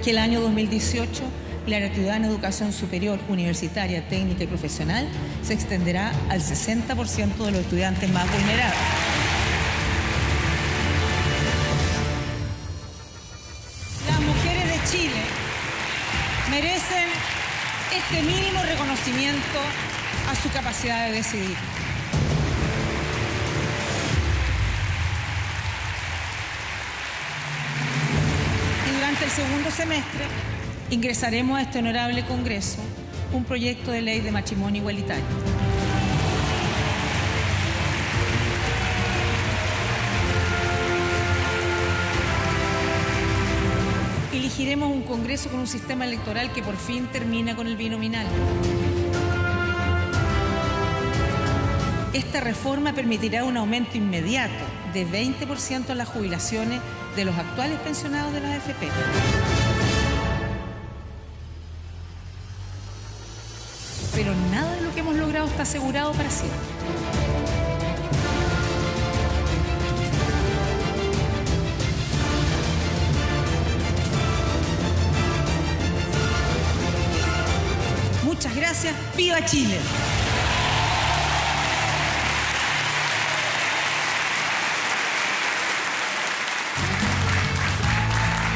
que el año 2018 la gratuidad en educación superior, universitaria, técnica y profesional se extenderá al 60% de los estudiantes más vulnerables. Las mujeres de Chile merecen este mínimo reconocimiento a su capacidad de decidir. Y durante el segundo semestre ingresaremos a este honorable Congreso un proyecto de ley de matrimonio igualitario. Elegiremos un Congreso con un sistema electoral que por fin termina con el binominal. Esta reforma permitirá un aumento inmediato de 20% en las jubilaciones de los actuales pensionados de las AFP. Pero nada de lo que hemos logrado está asegurado para siempre. Muchas gracias. ¡Viva Chile!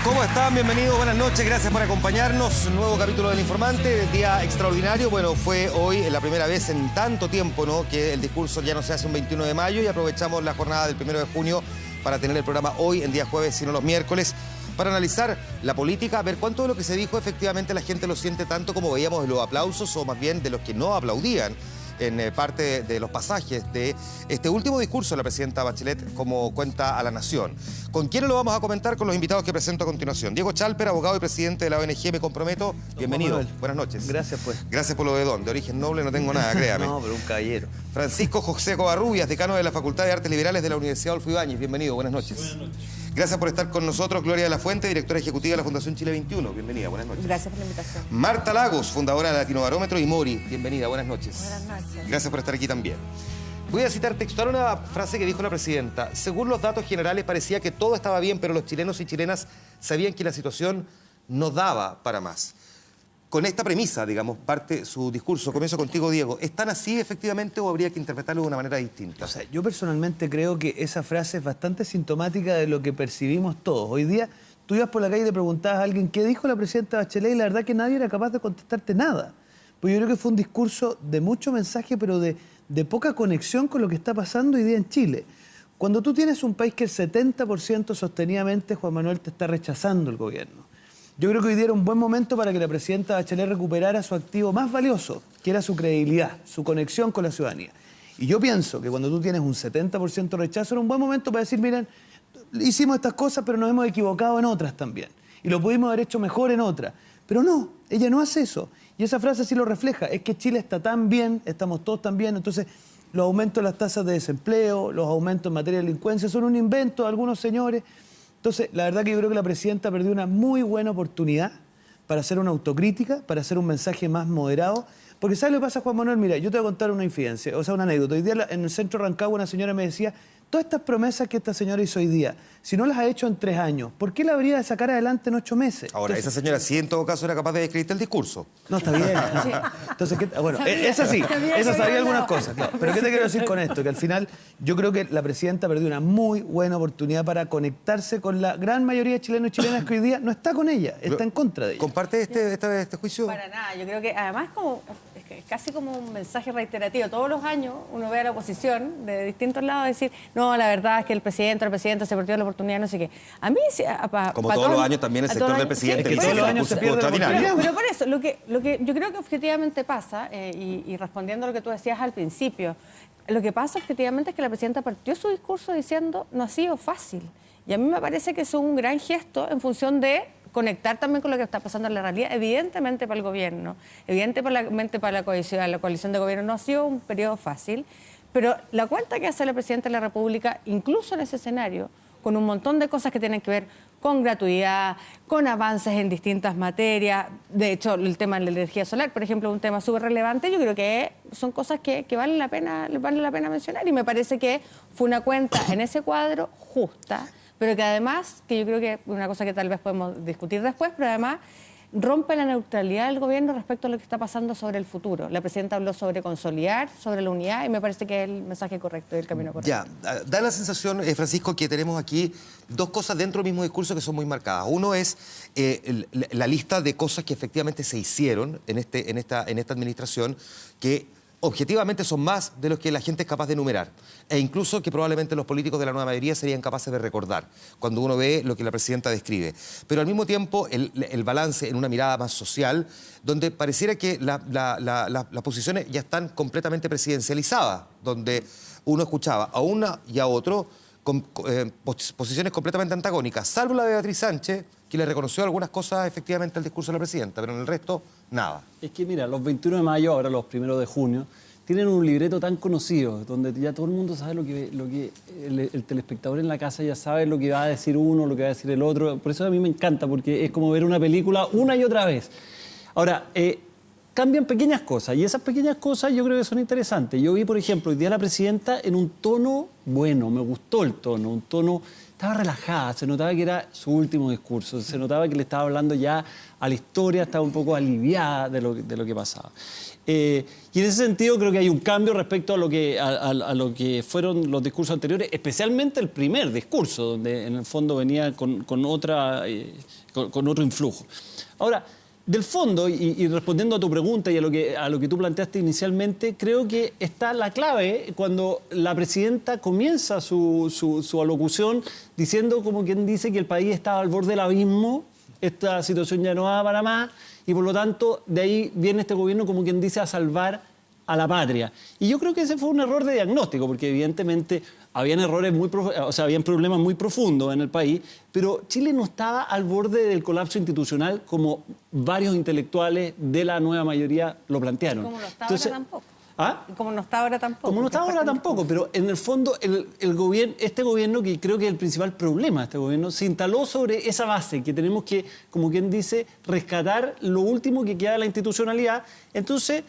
¿Cómo están? Bienvenidos, buenas noches, gracias por acompañarnos. Nuevo capítulo del Informante, día extraordinario. Bueno, fue hoy la primera vez en tanto tiempo, ¿no?, que el discurso ya no se hace un 21 de mayo y aprovechamos la jornada del 1 de junio para tener el programa hoy, en día jueves, sino los miércoles, para analizar la política, ver cuánto de lo que se dijo efectivamente la gente lo siente tanto como veíamos de los aplausos o más bien de los que no aplaudían en parte de los pasajes de este último discurso de la presidenta Bachelet como cuenta a la Nación. ¿Con quiénes lo vamos a comentar? Con los invitados que presento a continuación. Diego Chalper, abogado y presidente de la ONG Me Comprometo. Bienvenido. Buenas noches. Gracias, pues. Gracias por lo de don. De origen noble no tengo nada, créame. No, pero un caballero. Francisco José Covarrubias, decano de la Facultad de Artes Liberales de la Universidad Adolfo Ibáñez. Bienvenido. Buenas noches. Buenas noches. Gracias por estar con nosotros. Gloria de la Fuente, directora ejecutiva de la Fundación Chile 21. Bienvenida, buenas noches. Gracias por la invitación. Marta Lagos, fundadora de Latinobarómetro y Mori. Bienvenida, buenas noches. Buenas noches. Gracias por estar aquí también. Voy a citar textual una frase que dijo la presidenta. Según los datos generales parecía que todo estaba bien, pero los chilenos y chilenas sabían que la situación no daba para más. Con esta premisa, digamos, parte su discurso. Comienzo contigo, Diego. ¿Están así efectivamente o habría que interpretarlo de una manera distinta? O sea, yo personalmente creo que esa frase es bastante sintomática de lo que percibimos todos. Hoy día tú ibas por la calle y te preguntabas a alguien qué dijo la presidenta Bachelet y la verdad que nadie era capaz de contestarte nada. Pues yo creo que fue un discurso de mucho mensaje, pero de poca conexión con lo que está pasando hoy día en Chile. Cuando tú tienes un país que el 70% sostenidamente, Juan Manuel, te está rechazando el gobierno. Yo creo que hoy día era un buen momento para que la presidenta Bachelet recuperara su activo más valioso, que era su credibilidad, su conexión con la ciudadanía. Y yo pienso que cuando tú tienes un 70% de rechazo, era un buen momento para decir, miren, hicimos estas cosas, pero nos hemos equivocado en otras también. Y lo pudimos haber hecho mejor en otras. Pero no, ella no hace eso. Y esa frase sí lo refleja. Es que Chile está tan bien, estamos todos tan bien. Entonces, los aumentos de las tasas de desempleo, los aumentos en materia de delincuencia son un invento de algunos señores. Entonces, la verdad que yo creo que la presidenta perdió una muy buena oportunidad para hacer una autocrítica, para hacer un mensaje más moderado. Porque ¿sabes lo que pasa, Juan Manuel? Mira, yo te voy a contar una infidencia, o sea, una anécdota. Hoy día en el centro de Rancagua una señora me decía, todas estas promesas que esta señora hizo hoy día, si no las ha hecho en 3 años, ¿por qué la habría de sacar adelante en 8 meses? Ahora, Entonces, esa señora sí en todo caso era capaz de describirte el discurso. No, está bien. Sí. Entonces, bueno, esa sí, esa sabía algunas cosas. Claro. Pero ¿qué te quiero decir con esto? Que al final yo creo que la presidenta perdió una muy buena oportunidad para conectarse con la gran mayoría de chilenos y chilenas que hoy día no está con ella, está en contra de ella. ¿Comparte este juicio? Para nada, yo creo que además es casi como un mensaje reiterativo. Todos los años uno ve a la oposición de distintos lados decir, no, la verdad es que el presidente o la presidenta se perdió la oportunidad, no sé qué. A mí, como todos los años también el sector del presidente. Sí, todos los años se pierde la oportunidad. Pero por eso, lo que yo creo que objetivamente pasa, y respondiendo a lo que tú decías al principio, lo que pasa objetivamente es que la presidenta partió su discurso diciendo, no ha sido fácil. Y a mí me parece que es un gran gesto en función de conectar también con lo que está pasando en la realidad, evidentemente para el gobierno, evidentemente para la coalición de gobierno no ha sido un periodo fácil, pero la cuenta que hace la presidenta de la República, incluso en ese escenario, con un montón de cosas que tienen que ver con gratuidad, con avances en distintas materias, de hecho el tema de la energía solar, por ejemplo, es un tema súper relevante, yo creo que son cosas que vale la pena mencionar y me parece que fue una cuenta en ese cuadro justa, pero que además, que yo creo que es una cosa que tal vez podemos discutir después, pero además rompe la neutralidad del gobierno respecto a lo que está pasando sobre el futuro. La presidenta habló sobre consolidar, sobre la unidad, y me parece que es el mensaje correcto y el camino correcto. Ya, da la sensación, Francisco, que tenemos aquí dos cosas dentro del mismo discurso que son muy marcadas. Uno es la lista de cosas que efectivamente se hicieron en esta administración, que objetivamente son más de los que la gente es capaz de enumerar, e incluso que probablemente los políticos de la nueva mayoría serían capaces de recordar cuando uno ve lo que la presidenta describe. Pero al mismo tiempo el balance en una mirada más social, donde pareciera que las posiciones ya están completamente presidencializadas, donde uno escuchaba a una y a otro con posiciones completamente antagónicas, salvo la de Beatriz Sánchez, que le reconoció algunas cosas efectivamente al discurso de la presidenta, pero en el resto, nada. Es que mira, los 21 de mayo, ahora los 1 de junio, tienen un libreto tan conocido, donde ya todo el mundo sabe lo que el telespectador en la casa ya sabe lo que va a decir uno, lo que va a decir el otro. Por eso a mí me encanta, porque es como ver una película una y otra vez. Ahora, cambian pequeñas cosas, y esas pequeñas cosas yo creo que son interesantes. Yo vi, por ejemplo, hoy día la presidenta en un tono bueno, me gustó el tono, un tono... Estaba relajada, se notaba que era su último discurso, se notaba que le estaba hablando ya a la historia, estaba un poco aliviada de lo que pasaba. Y en ese sentido creo que hay un cambio respecto a lo que fueron los discursos anteriores, especialmente el primer discurso, donde en el fondo venía con otro influjo. Ahora, del fondo, y respondiendo a tu pregunta y a lo que tú planteaste inicialmente, creo que está la clave cuando la presidenta comienza su alocución diciendo, como quien dice, que el país estaba al borde del abismo, esta situación ya no va para más, y por lo tanto de ahí viene este gobierno, como quien dice, a salvar a la patria. Y yo creo que ese fue un error de diagnóstico, porque evidentemente habían habían problemas muy profundos en el país, pero Chile no estaba al borde del colapso institucional como varios intelectuales de la nueva mayoría lo plantearon. Como no está ahora tampoco. ¿Ah? Como no está ahora tampoco. Como no está ahora tampoco, pero en el fondo este gobierno, que creo que es el principal problema de este gobierno, se instaló sobre esa base que tenemos que, como quien dice, rescatar lo último que queda de la institucionalidad. Entonces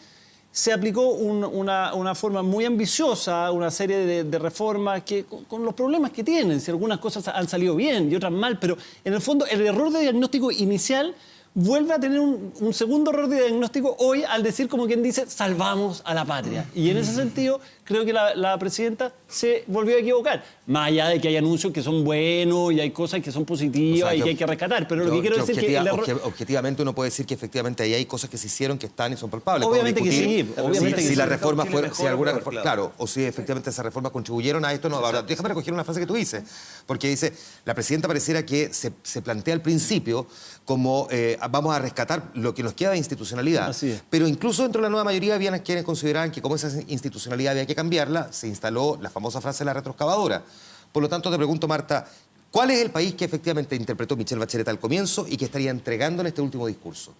se aplicó una forma muy ambiciosa, una serie de reformas que con los problemas que tienen, si algunas cosas han salido bien y otras mal, pero en el fondo el error de diagnóstico inicial vuelve a tener un segundo error de diagnóstico hoy al decir, como quien dice, salvamos a la patria. Y en ese sentido, creo que la presidenta se volvió a equivocar. Más allá de que hay anuncios que son buenos y hay cosas que son positivas, o sea, y que hay que rescatar. Pero lo que quiero decir es que el error... Objetivamente uno puede decir que efectivamente ahí hay cosas que se hicieron que están y son palpables. Obviamente que sí. Obviamente si que la sí. reforma fuera... Si alguna reforma, claro, o si efectivamente esas reformas contribuyeron a esto. No, ahora, déjame recoger una frase que tú dices. Porque dice, la presidenta pareciera que se plantea al principio como vamos a rescatar lo que nos queda de institucionalidad. Así es. Pero incluso dentro de la nueva mayoría había quienes consideraban que como esa institucionalidad había que cambiarla, se instaló la famosa frase de la retroexcavadora. Por lo tanto, te pregunto, Marta, ¿cuál es el país que efectivamente interpretó Michelle Bachelet al comienzo y que estaría entregando en este último discurso?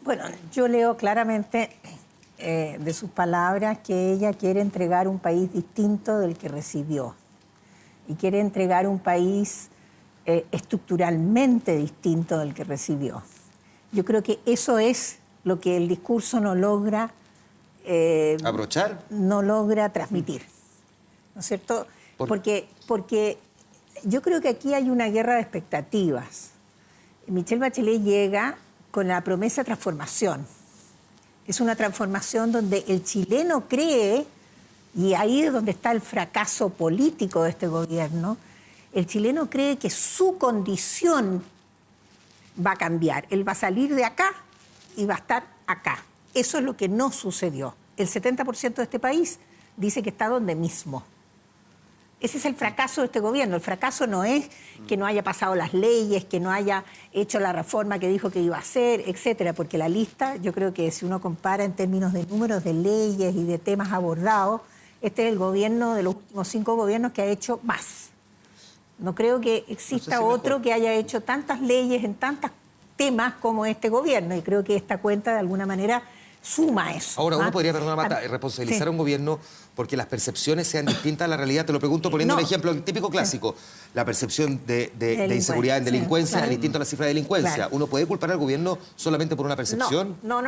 Bueno, yo leo claramente de sus palabras que ella quiere entregar un país distinto del que recibió y quiere entregar un país estructuralmente distinto del que recibió. Yo creo que eso es lo que el discurso no logra ¿abrochar? No logra transmitir, ¿no es cierto? Porque yo creo que aquí hay una guerra de expectativas. Michelle Bachelet llega con la promesa de transformación. Es una transformación donde el chileno cree, y ahí es donde está el fracaso político de este gobierno, el chileno cree que su condición va a cambiar. Él va a salir de acá y va a estar acá. Eso es lo que no sucedió. El 70% de este país dice que está donde mismo. Ese es el fracaso de este gobierno. El fracaso no es que no haya pasado las leyes, que no haya hecho la reforma que dijo que iba a hacer, etcétera, porque la lista, yo creo que si uno compara en términos de números de leyes y de temas abordados, este es el gobierno de los últimos 5 gobiernos que ha hecho más. No creo que exista otro que haya hecho tantas leyes en tantos temas como este gobierno, y creo que esta cuenta de alguna manera suma eso. Ahora, uno podría, perdona, Marta, responsabilizar a un gobierno porque las percepciones sean distintas a la realidad. Te lo pregunto poniendo un ejemplo típico clásico. La percepción de inseguridad en delincuencia es distinto a la cifra de delincuencia. Claro. ¿Uno puede culpar al gobierno solamente por una percepción? No.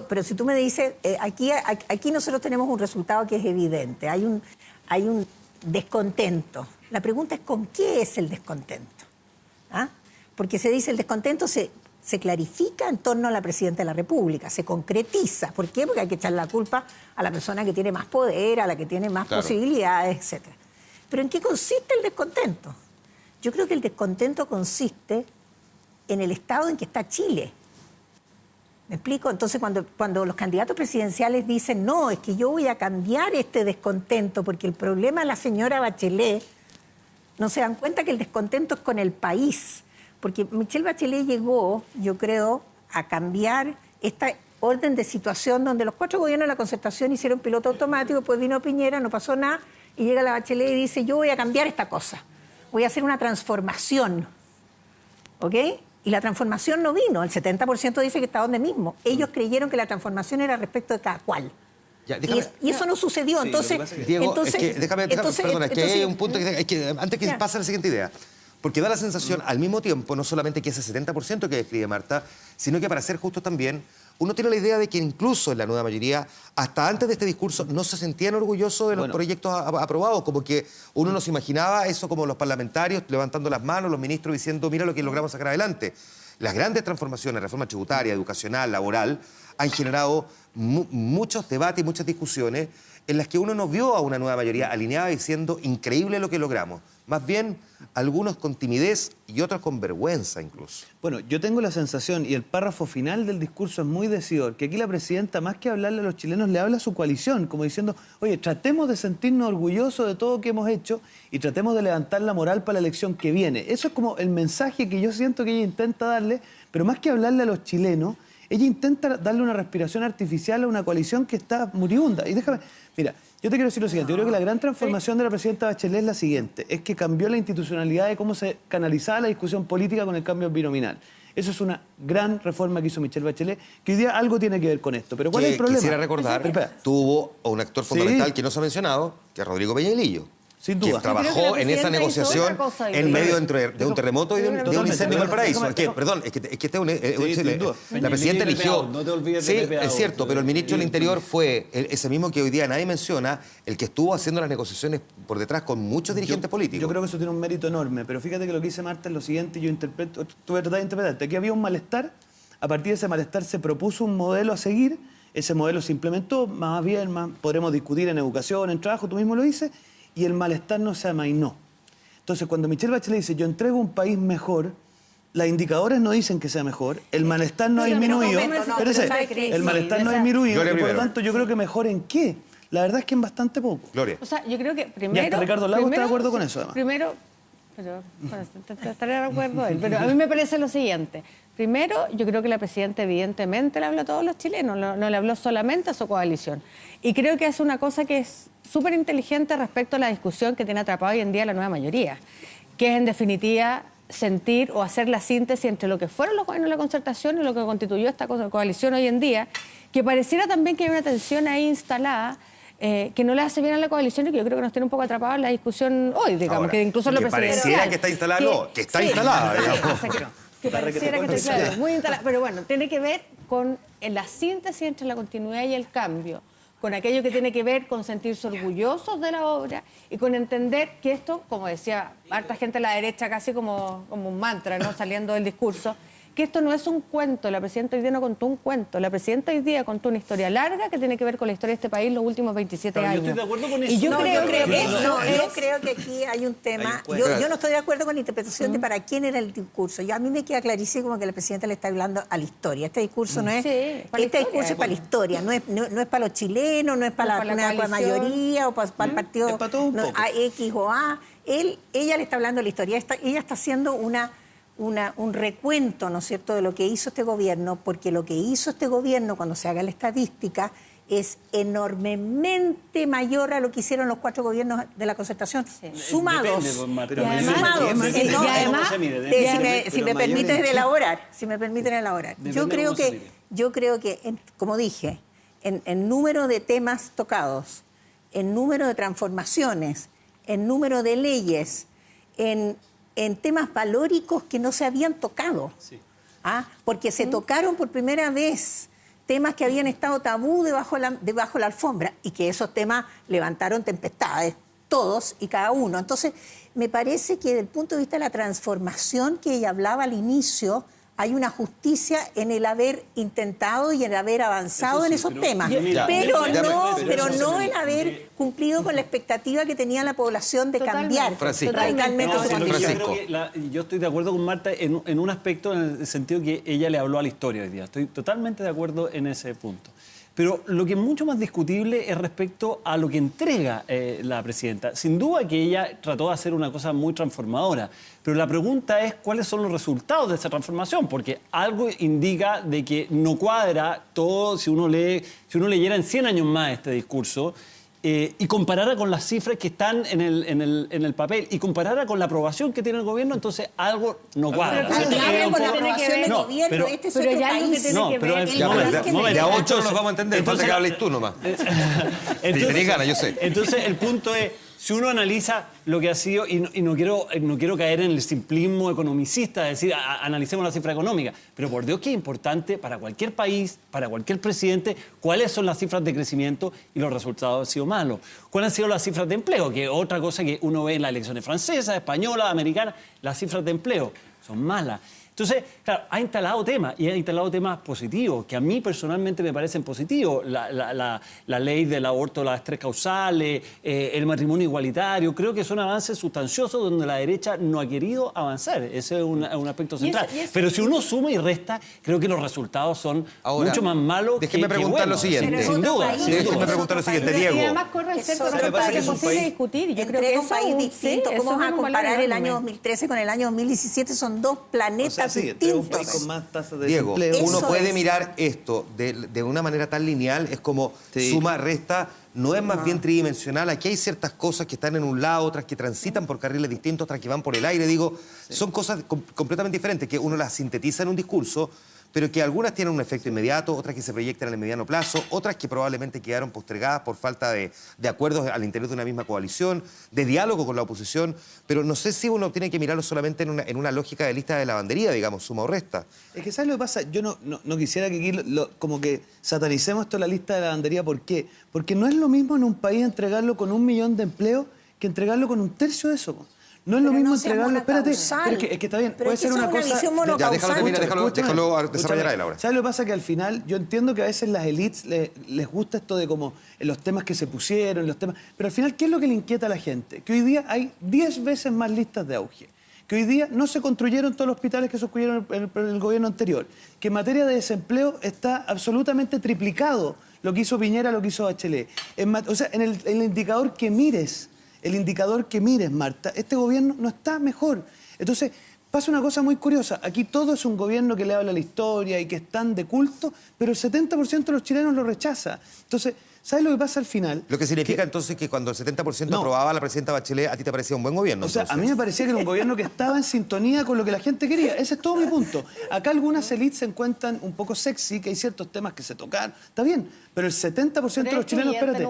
Pero si tú me dices, aquí nosotros tenemos un resultado que es evidente. Hay un descontento La pregunta es ¿con qué es el descontento? ¿Ah? Porque se dice el descontento se clarifica en torno a la Presidenta de la República, se concretiza. ¿Por qué? Porque hay que echar la culpa a la persona que tiene más poder, a la que tiene más posibilidades, etc. Pero ¿en qué consiste el descontento? Yo creo que el descontento consiste en el estado en que está Chile. ¿Me explico? Entonces, cuando los candidatos presidenciales dicen, no, es que yo voy a cambiar este descontento porque el problema de la señora Bachelet, no se dan cuenta que el descontento es con el país. Porque Michelle Bachelet llegó, yo creo, a cambiar esta orden de situación donde los 4 gobiernos de la Concertación hicieron piloto automático, después vino Piñera, no pasó nada, y llega la Bachelet y dice, yo voy a cambiar esta cosa, voy a hacer una transformación, ¿ok? Y la transformación no vino, el 70% dice que está donde mismo. Ellos creyeron que la transformación era respecto de cada cual. Ya, y eso no sucedió. Sí, entonces, Diego, perdona, es que hay un punto antes que pase a la siguiente idea. Porque da la sensación, al mismo tiempo, no solamente que ese 70% que describe Marta, sino que para ser justo también, uno tiene la idea de que incluso en la nueva mayoría, hasta antes de este discurso, no se sentían orgullosos de los proyectos aprobados, como que uno no se imaginaba eso como los parlamentarios levantando las manos, los ministros diciendo, mira lo que logramos sacar adelante. Las grandes transformaciones, reforma tributaria, educacional, laboral, han generado muchos debates y muchas discusiones en las que uno no vio a una nueva mayoría alineada diciendo, increíble lo que logramos. Más bien, algunos con timidez y otros con vergüenza incluso. Bueno, yo tengo la sensación, y el párrafo final del discurso es muy decidor, que aquí la presidenta, más que hablarle a los chilenos, le habla a su coalición, como diciendo, oye, tratemos de sentirnos orgullosos de todo lo que hemos hecho y tratemos de levantar la moral para la elección que viene. Eso es como el mensaje que yo siento que ella intenta darle, pero más que hablarle a los chilenos, ella intenta darle una respiración artificial a una coalición que está moribunda. Y déjame, mira, yo te quiero decir lo siguiente, yo creo que la gran transformación de la presidenta Bachelet es la siguiente, es que cambió la institucionalidad de cómo se canalizaba la discusión política con el cambio binominal. Eso es una gran reforma que hizo Michelle Bachelet, que hoy día algo tiene que ver con esto. Pero ¿cuál es el problema? Quisiera recordar, tuvo a un actor fundamental que no se ha mencionado, que es Rodrigo Peñalillo. Sin duda. Que trabajó en esa negociación en medio de un terremoto y de un incendio en Valparaíso. Perdón, es que la presidenta eligió. No te olvides sí, de Pepe es cierto, pero el ministro del Interior fue ese mismo que hoy día nadie menciona, el que estuvo haciendo las negociaciones por detrás con muchos dirigentes políticos. Yo creo que eso tiene un mérito enorme, pero fíjate que lo que dice Marta es lo siguiente, yo interpreto, tú voy a tratar de interpretarte. Aquí había un malestar, a partir de ese malestar se propuso un modelo a seguir, ese modelo se implementó, más bien, podremos discutir en educación, en trabajo, tú mismo lo dices, y el malestar no se amainó. Entonces, cuando Michelle Bachelet dice, yo entrego un país mejor, los indicadores no dicen que sea mejor, el malestar no ha disminuido, el malestar no ha disminuido, y por lo tanto yo creo que mejor en qué. La verdad es que en bastante poco. Gloria. O sea, yo creo que primero... Ya, Ricardo Lagos está de acuerdo con eso, además. Primero, pero estaré de acuerdo él, pero a mí me parece lo siguiente. Primero, yo creo que la presidenta evidentemente le habló a todos los chilenos, no le habló solamente a su coalición. Y creo que hace una cosa que es súper inteligente respecto a la discusión que tiene atrapada hoy en día la nueva mayoría, que es en definitiva sentir o hacer la síntesis entre lo que fueron los gobiernos de la Concertación y lo que constituyó esta coalición hoy en día, que pareciera también que hay una tensión ahí instalada que no le hace bien a la coalición y que yo creo que nos tiene un poco atrapados en la discusión hoy, digamos, ahora, que incluso lo presidencial. Pareciera que está instalada, que está instalada, digamos. Que pareciera que está claro, muy instalada, pero bueno, tiene que ver con la síntesis entre la continuidad y el cambio, con aquello que tiene que ver con sentirse orgullosos de la obra y con entender que esto, como decía harta gente a la derecha, casi como un mantra, ¿no? Saliendo del discurso, que esto no es un cuento. La presidenta hoy día no contó un cuento. La presidenta hoy día contó una historia larga que tiene que ver con la historia de este país los últimos 27 años. Yo estoy de acuerdo con eso. Y yo creo que aquí hay un tema. Yo no estoy de acuerdo con la interpretación de para quién era el discurso. A mí me queda clarísimo como que la presidenta le está hablando a la historia. Este discurso no es. Este discurso es para la historia. No es para los chilenos, no es para la mayoría o para el partido es para todo un poco. A X o A. Ella le está hablando de la historia. Ella está haciendo un recuento, ¿no es cierto?, de lo que hizo este gobierno, porque lo que hizo este gobierno, cuando se haga la estadística, es enormemente mayor a lo que hicieron los 4 gobiernos de la Concertación, sumados. Si me permiten elaborar. Yo creo que, como dije, en número de temas tocados, en número de transformaciones, en número de leyes, en temas valóricos que no se habían tocado, porque se tocaron por primera vez temas que habían estado tabú debajo la alfombra y que esos temas levantaron tempestades todos y cada uno. Entonces, me parece que desde el punto de vista de la transformación que ella hablaba al inicio, hay una justicia en el haber intentado y en el haber avanzado en esos temas, pero no en haber cumplido con la expectativa que tenía la población de cambiar radicalmente su condición. Yo estoy de acuerdo con Marta en un aspecto, en el sentido que ella le habló a la historia hoy día. Estoy totalmente de acuerdo en ese punto. Pero lo que es mucho más discutible es respecto a lo que entrega la presidenta. Sin duda que ella trató de hacer una cosa muy transformadora, pero la pregunta es cuáles son los resultados de esa transformación, porque algo indica de que no cuadra todo si uno leyera en 100 años más este discurso y comparara con las cifras que están en el papel y comparara con la aprobación que tiene el gobierno, entonces algo no cuadra. Ya 8 nos vamos a entender, falta que hables tú nomás. Tenés ganas, yo sé. Entonces el punto es, si uno analiza lo que ha sido, y no quiero caer en el simplismo economicista, es decir, analicemos la cifra económica, pero por Dios que es importante para cualquier país, para cualquier presidente, cuáles son las cifras de crecimiento y los resultados han sido malos. ¿Cuáles han sido las cifras de empleo? Que es otra cosa que uno ve en las elecciones francesas, españolas, americanas, las cifras de empleo son malas. Entonces, claro, ha instalado temas positivos, que a mí personalmente me parecen positivos. La ley del aborto, las 3 causales, el matrimonio igualitario, creo que son avances sustanciosos donde la derecha no ha querido avanzar. Ese es un aspecto central. Pero si uno suma y resta, creo que los resultados son mucho más malos déjeme preguntar lo siguiente. Sin duda. Déjeme preguntar lo siguiente, Diego. Y además corre el cerco para que es posible discutir. Yo creo que es un país distinto. ¿Cómo vamos a comparar el año 2013 con el año 2017? Son dos planetas un país con más tasas de Diego, desempleo. uno puede mirar esto de una manera tan lineal, es como suma, resta, no es más bien tridimensional. Aquí hay ciertas cosas que están en un lado, otras que transitan por carriles distintos, otras que van por el aire. Digo, son cosas completamente diferentes, que uno las sintetiza en un discurso, pero que algunas tienen un efecto inmediato, otras que se proyectan en el mediano plazo, otras que probablemente quedaron postergadas por falta de acuerdos al interior de una misma coalición, de diálogo con la oposición, pero no sé si uno tiene que mirarlo solamente en una lógica de lista de lavandería, digamos, suma o resta. Es que ¿sabes lo que pasa? Yo no quisiera que aquí como que satanicemos esto de la lista de lavandería. ¿Por qué? Porque no es lo mismo en un país entregarlo con 1 millón de empleos que entregarlo con 1/3 de eso. No es lo mismo entregarlo, espérate, pero es que está bien, puede ser una cosa... Ya, déjalo desarrollar a él ahora. ¿Sabes lo que pasa? Que al final, yo entiendo que a veces las élites les gusta esto de como los temas que se pusieron, los temas... Pero al final, ¿qué es lo que le inquieta a la gente? Que hoy día hay 10 veces más listas de auge. Que hoy día no se construyeron todos los hospitales que se construyeron en el gobierno anterior. Que en materia de desempleo está absolutamente triplicado lo que hizo Piñera, lo que hizo Bachelet. O sea, en el indicador que mires... El indicador que mires, Marta, este gobierno no está mejor. Entonces, pasa una cosa muy curiosa. Aquí todo es un gobierno que le habla a la historia y que es tan de culto, pero el 70% de los chilenos lo rechaza. Entonces, ¿sabes lo que pasa al final? Lo que significa entonces que cuando el 70% aprobaba a la presidenta Bachelet, ¿a ti te parecía un buen gobierno? O sea, a mí me parecía que era un gobierno que estaba en sintonía con lo que la gente quería. Ese es todo mi punto. Acá algunas élites se encuentran un poco sexy, que hay ciertos temas que se tocan. Está bien, pero el 70% de los chilenos... Espérate.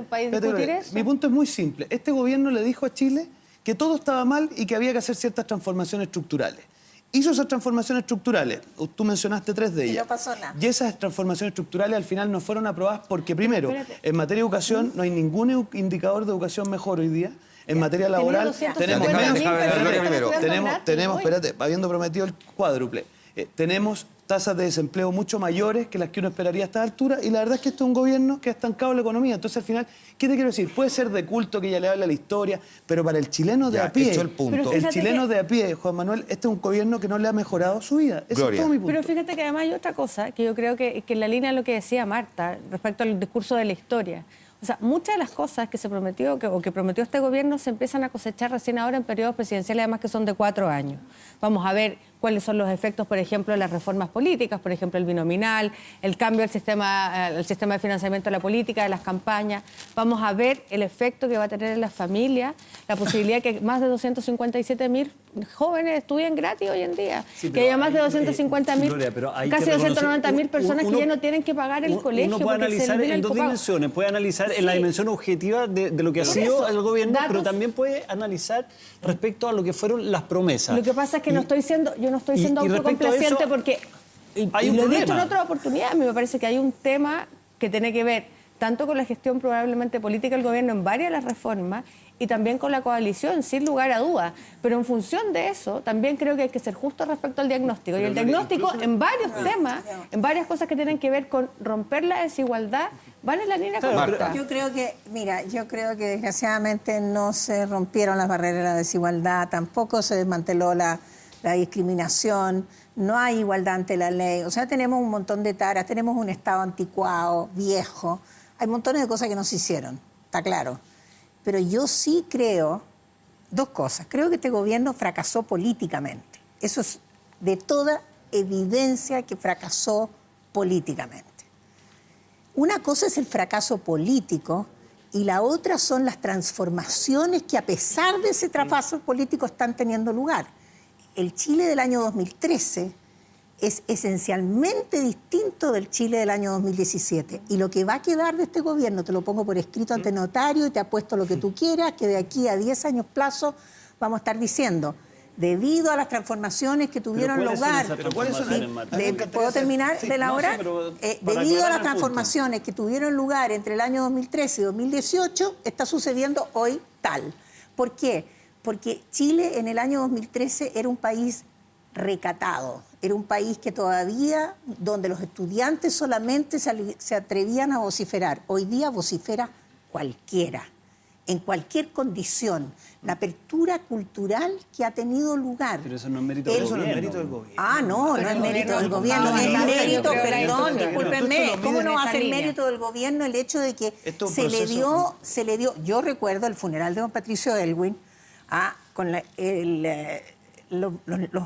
Mi punto es muy simple. Este gobierno le dijo a Chile que todo estaba mal y que había que hacer ciertas transformaciones estructurales. Hizo esas transformaciones estructurales, tú mencionaste 3 de ellas. Y no pasó nada. Y esas transformaciones estructurales al final no fueron aprobadas porque, primero, en materia de educación no hay ningún indicador de educación mejor hoy día. En materia laboral tenemos, espérate, habiendo prometido el cuádruple, tenemos tasas de desempleo mucho mayores que las que uno esperaría a esta altura, y la verdad es que esto es un gobierno que ha estancado la economía. Entonces, al final, ¿qué te quiero decir? Puede ser de culto que ella le habla a la historia, pero para el chileno de a pie, el chileno de a pie, Juan Manuel, este es un gobierno que no le ha mejorado su vida. Ese es todo mi punto. Pero fíjate que además hay otra cosa, que yo creo que en la línea de lo que decía Marta, respecto al discurso de la historia. O sea, muchas de las cosas que se prometió o que prometió este gobierno se empiezan a cosechar recién ahora en periodos presidenciales, además que son de 4 años. Vamos a ver cuáles son los efectos, por ejemplo, de las reformas políticas, por ejemplo, el binominal, el cambio del sistema de financiamiento de la política, de las campañas. Vamos a ver el efecto que va a tener en las familias, la posibilidad de que más de 257.000 jóvenes estudien gratis hoy en día, que haya más de 250.000, casi 290.000 personas que ya no tienen que pagar el colegio. Uno puede analizar en 2 dimensiones, puede analizar en la dimensión objetiva de lo que ha sido el gobierno, pero también puede analizar respecto a lo que fueron las promesas. Lo que pasa es que yo no estoy siendo autocomplaciente porque, y lo he dicho en otra oportunidad, a mí me parece que hay un tema que tiene que ver tanto con la gestión probablemente política del gobierno en varias de las reformas y también con la coalición, sin lugar a dudas. Pero en función de eso, también creo que hay que ser justo respecto al diagnóstico. Y el diagnóstico en varios temas, en varias cosas que tienen que ver con romper la desigualdad, van en la línea correcta. Yo creo que desgraciadamente no se rompieron las barreras de la desigualdad, tampoco se desmanteló la discriminación, no hay igualdad ante la ley. O sea, tenemos un montón de taras, tenemos un Estado anticuado, viejo. Hay montones de cosas que no se hicieron, está claro. Pero yo sí creo dos cosas. Creo que este gobierno fracasó políticamente. Eso es de toda evidencia que fracasó políticamente. Una cosa es el fracaso político y la otra son las transformaciones que a pesar de ese fracaso político están teniendo lugar. El Chile del año 2013 es esencialmente distinto del Chile del año 2017. Y lo que va a quedar de este gobierno, te lo pongo por escrito ante notario y te apuesto lo que tú quieras, que de aquí a 10 años plazo vamos a estar diciendo, debido a las transformaciones que tuvieron lugar... ¿Puedo terminar de la hora? Debido a las transformaciones que tuvieron lugar entre el año 2013 y 2018, está sucediendo hoy tal. ¿Por qué? Porque Chile en el año 2013 era un país recatado, era un país que todavía, donde los estudiantes solamente se atrevían a vociferar. Hoy día vocifera cualquiera, en cualquier condición. La apertura cultural que ha tenido lugar. Pero eso no es mérito del gobierno. Ah, no es mérito del gobierno. Es mérito, perdón, discúlpenme. ¿Cómo no va a ser mérito del gobierno el hecho de que se le dio? Yo recuerdo el funeral de don Patricio Elwin, con los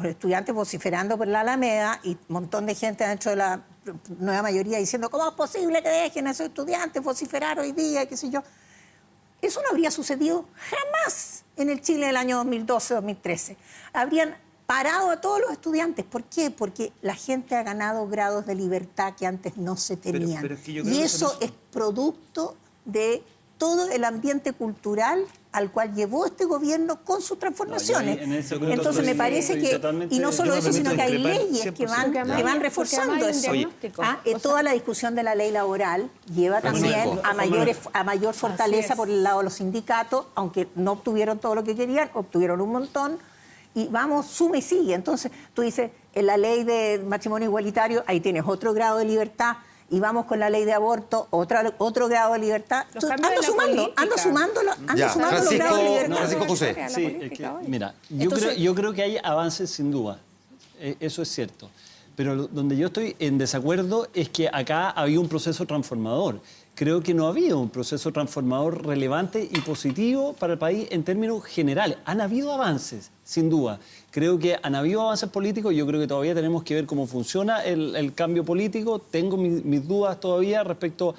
estudiantes vociferando por la Alameda y un montón de gente dentro de la nueva mayoría diciendo ¿cómo es posible que dejen a esos estudiantes vociferar hoy día? Qué sé yo. Eso no habría sucedido jamás en el Chile del año 2012-2013. Habrían parado a todos los estudiantes. ¿Por qué? Porque la gente ha ganado grados de libertad que antes no se tenían. Pero es que yo y creo eso es producto de todo el ambiente cultural al cual llevó este gobierno con sus transformaciones. Entonces me parece que, y no solo eso, sino que hay leyes que van reforzando eso. Toda la discusión de la ley laboral lleva también a mayor fortaleza por el lado de los sindicatos, aunque no obtuvieron todo lo que querían, obtuvieron un montón, y vamos, suma y sigue. Entonces tú dices, en la ley de matrimonio igualitario, ahí tienes otro grado de libertad, y vamos con la ley de aborto, otro grado de libertad. Ando sumando los grados de libertad. Francisco José. Sí, mira, yo creo que hay avances sin duda, eso es cierto. Pero donde yo estoy en desacuerdo es que acá había un proceso transformador. Creo que no ha habido un proceso transformador relevante y positivo para el país en términos generales. Han habido avances, sin duda. Creo que han habido avances políticos. Yo creo que todavía tenemos que ver cómo funciona el cambio político. Tengo mis dudas todavía respecto,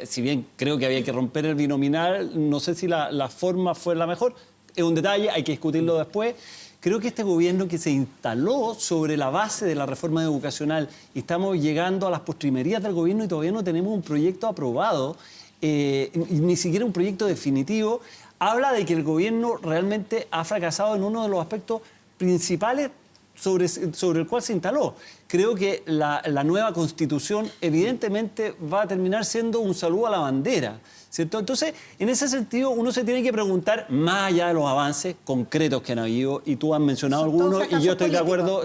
si bien creo que había que romper el binominal, no sé si la forma fue la mejor. Es un detalle, hay que discutirlo después. Creo que este gobierno que se instaló sobre la base de la reforma educacional, y estamos llegando a las postrimerías del gobierno y todavía no tenemos un proyecto aprobado, ni siquiera un proyecto definitivo, habla de que el gobierno realmente ha fracasado en uno de los aspectos principales sobre el cual se instaló. Creo que la nueva Constitución evidentemente va a terminar siendo un saludo a la bandera, ¿cierto? Entonces, en ese sentido, uno se tiene que preguntar, más allá de los avances concretos que han habido, y tú has mencionado algunos, y yo estoy de acuerdo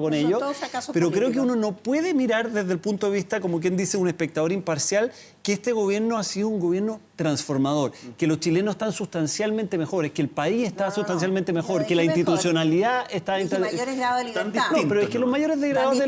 con ellos, pero creo que uno no puede mirar desde el punto de vista, como quien dice, un espectador imparcial, que este gobierno ha sido un gobierno transformador, que los chilenos están sustancialmente mejores, que el país está sustancialmente mejor, que la institucionalidad está... mayores grados de libertad. No, pero es que los mayores grados de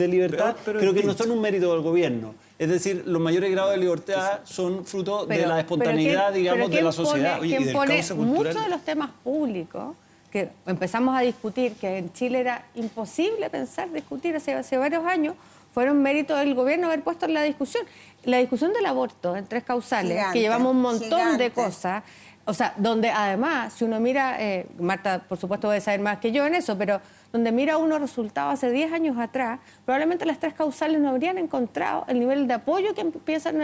libertad, creo que no son un mérito del gobierno. Es decir, los mayores grados de libertad son fruto de la espontaneidad, digamos, de la sociedad. ¿Quién pone muchos de los temas públicos que empezamos a discutir, que en Chile era imposible discutir hace varios años, fueron mérito del gobierno haber puesto en la discusión? La discusión del aborto en 3 causales, que llevamos un montón de cosas. O sea, donde además, si uno mira, Marta, por supuesto, debe saber más que yo en eso, pero donde mira uno resultados hace 10 años atrás, probablemente las 3 causales no habrían encontrado el nivel de apoyo que empiezan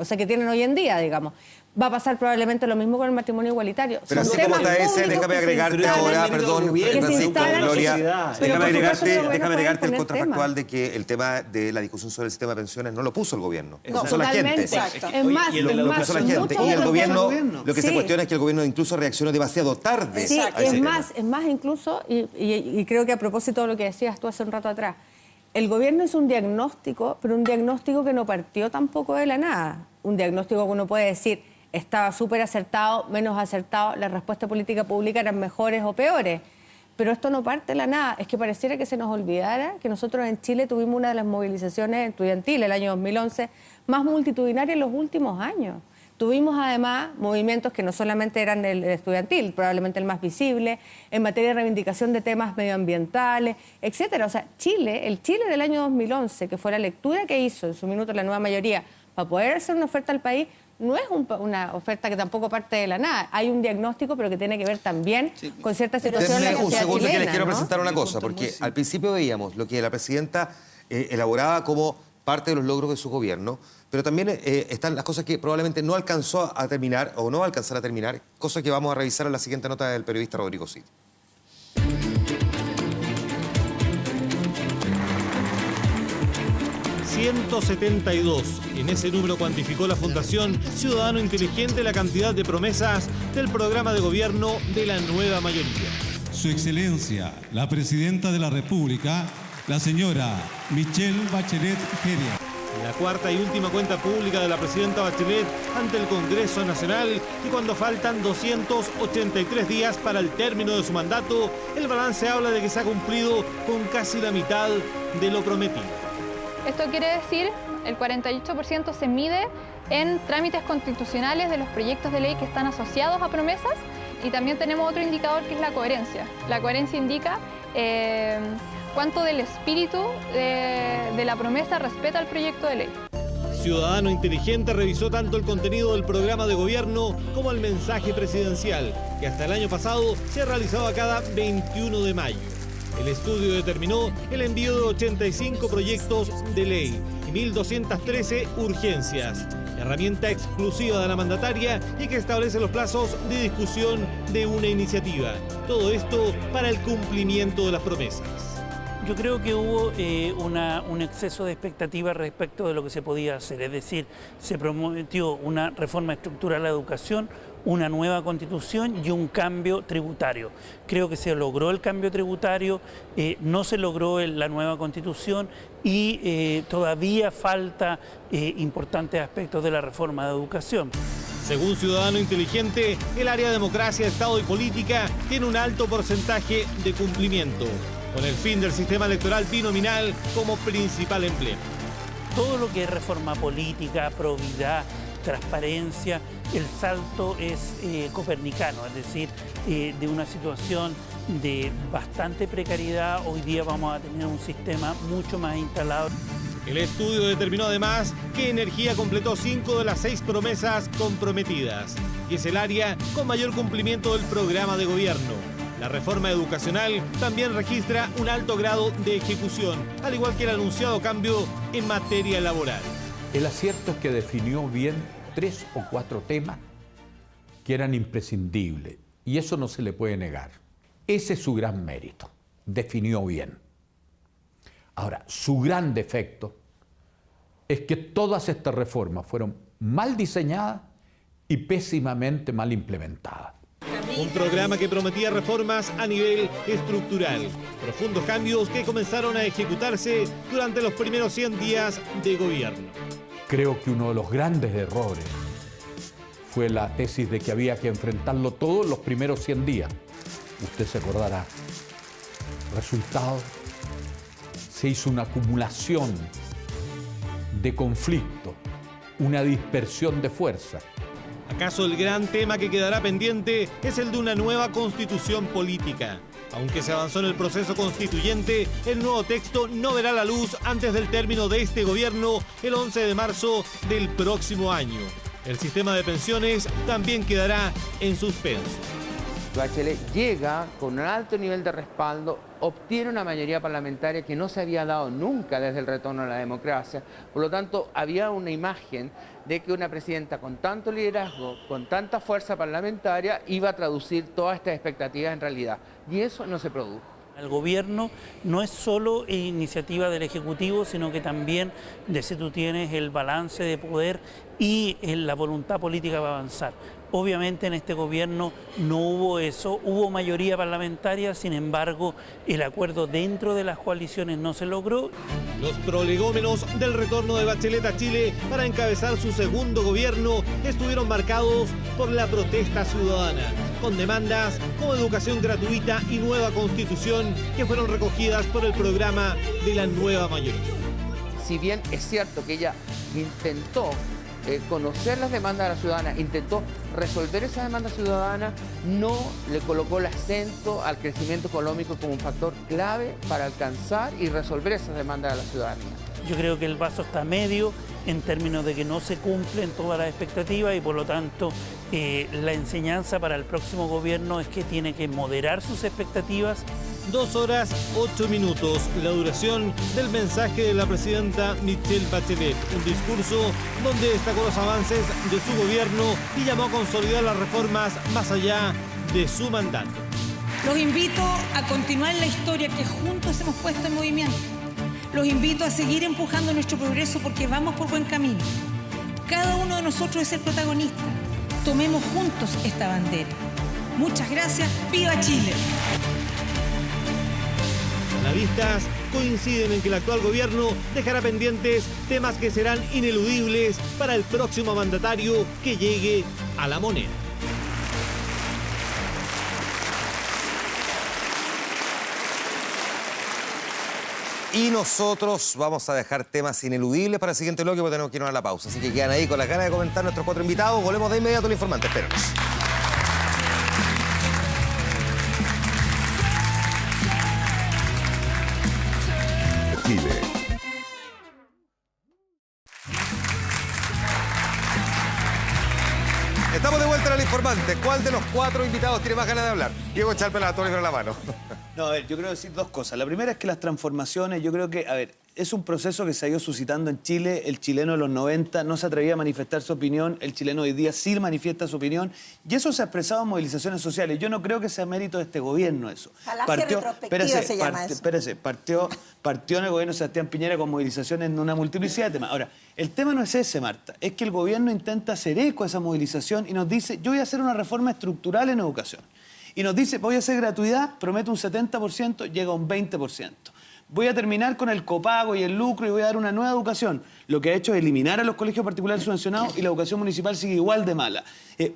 o sea, que tienen hoy en día, digamos. Va a pasar probablemente lo mismo con el matrimonio igualitario. Pero Son así como temas está ese, públicos déjame que se agregarte instalan, ahora, perdón, que se Francisco, instalan, Gloria, pero por supuesto que el gobierno déjame puede agregarte el imponer contrafactual temas. de que el tema de la discusión sobre el sistema de pensiones no lo puso el gobierno, lo No, puso la gente. totalmente. Es más, y lo es de la más, Puso la muchos gente. de Y el los gobierno, temas- lo que se Sí. cuestiona es que el gobierno incluso reaccionó demasiado tarde. Sí, a ese es tema. más incluso, y creo que a propósito de lo que decías tú hace un rato atrás, el gobierno hizo un diagnóstico, pero un diagnóstico que no partió tampoco de la nada. Un diagnóstico que uno puede decir estaba súper acertado, menos acertado, la respuesta política pública eran mejores o peores. Pero esto no parte de la nada, es que pareciera que se nos olvidara que nosotros en Chile tuvimos una de las movilizaciones estudiantiles, el año 2011, más multitudinaria en los últimos años. Tuvimos además movimientos que no solamente eran el estudiantil, probablemente el más visible, en materia de reivindicación de temas medioambientales, etcétera. O sea, el Chile del año 2011, que fue la lectura que hizo en su minuto la nueva mayoría para poder hacer una oferta al país, no es una oferta que tampoco parte de la nada. Hay un diagnóstico, pero que tiene que ver también con cierta situación de la Denme un sociedad segundo que chilena, les quiero ¿no? presentar una cosa, porque al principio veíamos lo que la presidenta elaboraba como parte de los logros de su gobierno, pero también están las cosas que probablemente no alcanzó a terminar o no va a alcanzar a terminar, cosas que vamos a revisar en la siguiente nota del periodista Rodrigo Cid. ...172. En ese número cuantificó la Fundación Ciudadano Inteligente la cantidad de promesas del programa de gobierno de la nueva mayoría. Su Excelencia, la Presidenta de la República, la señora Michelle Bachelet Geria. La cuarta y última cuenta pública de la presidenta Bachelet ante el Congreso Nacional, y cuando faltan 283 días para el término de su mandato, el balance habla de que se ha cumplido con casi la mitad de lo prometido. Esto quiere decir, el 48% se mide en trámites constitucionales de los proyectos de ley que están asociados a promesas, y también tenemos otro indicador que es la coherencia. La coherencia indica cuánto del espíritu de la promesa respeta el proyecto de ley. Ciudadano Inteligente revisó tanto el contenido del programa de gobierno como el mensaje presidencial, que hasta el año pasado se realizaba cada 21 de mayo. El estudio determinó el envío de 85 proyectos de ley y 1.213 urgencias, herramienta exclusiva de la mandataria y que establece los plazos de discusión de una iniciativa. Todo esto para el cumplimiento de las promesas. Yo creo que hubo un exceso de expectativa respecto de lo que se podía hacer, es decir, se prometió una reforma estructural a la educación, una nueva constitución y un cambio tributario. Creo que se logró el cambio tributario, no se logró la nueva constitución y todavía falta importantes aspectos de la reforma de educación. Según Ciudadano Inteligente, el área de democracia, Estado y política tiene un alto porcentaje de cumplimiento, con el fin del sistema electoral binominal como principal emblema. Todo lo que es reforma política, probidad, transparencia, el salto es copernicano, es decir, de una situación de bastante precariedad, hoy día vamos a tener un sistema mucho más instalado. El estudio determinó además que energía completó 5 de las 6 promesas comprometidas y es el área con mayor cumplimiento del programa de gobierno. La reforma educacional también registra un alto grado de ejecución, al igual que el anunciado cambio en materia laboral. El acierto es que definió bien 3 o 4 temas que eran imprescindibles y eso no se le puede negar. Ese es su gran mérito, definió bien. Ahora, su gran defecto es que todas estas reformas fueron mal diseñadas y pésimamente mal implementadas. Un programa que prometía reformas a nivel estructural, profundos cambios que comenzaron a ejecutarse durante los primeros 100 días de gobierno. Creo que uno de los grandes errores fue la tesis de que había que enfrentarlo todo en los primeros 100 días. Usted se acordará. Resultado, se hizo una acumulación de conflicto, una dispersión de fuerzas. ¿Acaso el gran tema que quedará pendiente es el de una nueva constitución política? Aunque se avanzó en el proceso constituyente, el nuevo texto no verá la luz antes del término de este gobierno el 11 de marzo del próximo año. El sistema de pensiones también quedará en suspenso. Bachelet llega con un alto nivel de respaldo, obtiene una mayoría parlamentaria que no se había dado nunca desde el retorno a la democracia. Por lo tanto, había una imagen de que una presidenta con tanto liderazgo, con tanta fuerza parlamentaria, iba a traducir todas estas expectativas en realidad. Y eso no se produjo. El gobierno no es solo iniciativa del Ejecutivo, sino que también de si tú tienes el balance de poder y la voluntad política para avanzar. Obviamente en este gobierno no hubo eso, hubo mayoría parlamentaria, sin embargo el acuerdo dentro de las coaliciones no se logró. Los prolegómenos del retorno de Bachelet a Chile para encabezar su segundo gobierno estuvieron marcados por la protesta ciudadana, con demandas como educación gratuita y nueva constitución que fueron recogidas por el programa de la nueva mayoría. Si bien es cierto que ella intentó conocer las demandas de la ciudadana, intentó resolver esas demandas ciudadanas, no le colocó el acento al crecimiento económico como un factor clave para alcanzar y resolver esas demandas de la ciudadanía. Yo creo que el vaso está medio en términos de que no se cumplen todas las expectativas y por lo tanto la enseñanza para el próximo gobierno es que tiene que moderar sus expectativas. 2 horas 8 minutos, la duración del mensaje de la presidenta Michelle Bachelet. Un discurso donde destacó los avances de su gobierno y llamó a consolidar las reformas más allá de su mandato. Los invito a continuar la historia que juntos hemos puesto en movimiento. Los invito a seguir empujando nuestro progreso porque vamos por buen camino. Cada uno de nosotros es el protagonista. Tomemos juntos esta bandera. Muchas gracias. ¡Viva Chile! Analistas coinciden en que el actual gobierno dejará pendientes temas que serán ineludibles para el próximo mandatario que llegue a la moneda. Y nosotros vamos a dejar temas ineludibles para el siguiente bloque porque tenemos que irnos a la pausa. Así que quedan ahí con las ganas de comentar nuestros 4 invitados. Volvemos de inmediato al informante. Espérenos. Chile. Estamos de vuelta en el informante. ¿Cuál de los 4 invitados tiene más ganas de hablar? Diego Chalpela, con la mano. No, a ver, yo creo decir 2 cosas. La primera es que las transformaciones, yo creo que, a ver, es un proceso que se ha ido suscitando en Chile. El chileno de los 90 no se atrevía a manifestar su opinión. El chileno hoy día sí manifiesta su opinión. Y eso se ha expresado en movilizaciones sociales. Yo no creo que sea mérito de este gobierno eso. Partió en el gobierno de Sebastián Piñera con movilizaciones en una multiplicidad de temas. Ahora, el tema no es ese, Marta. Es que el gobierno intenta hacer eco a esa movilización y nos dice, yo voy a hacer una reforma estructural en educación. Y nos dice, voy a hacer gratuidad, prometo un 70%, llega a un 20%. Voy a terminar con el copago y el lucro y voy a dar una nueva educación. Lo que ha hecho es eliminar a los colegios particulares subvencionados y la educación municipal sigue igual de mala.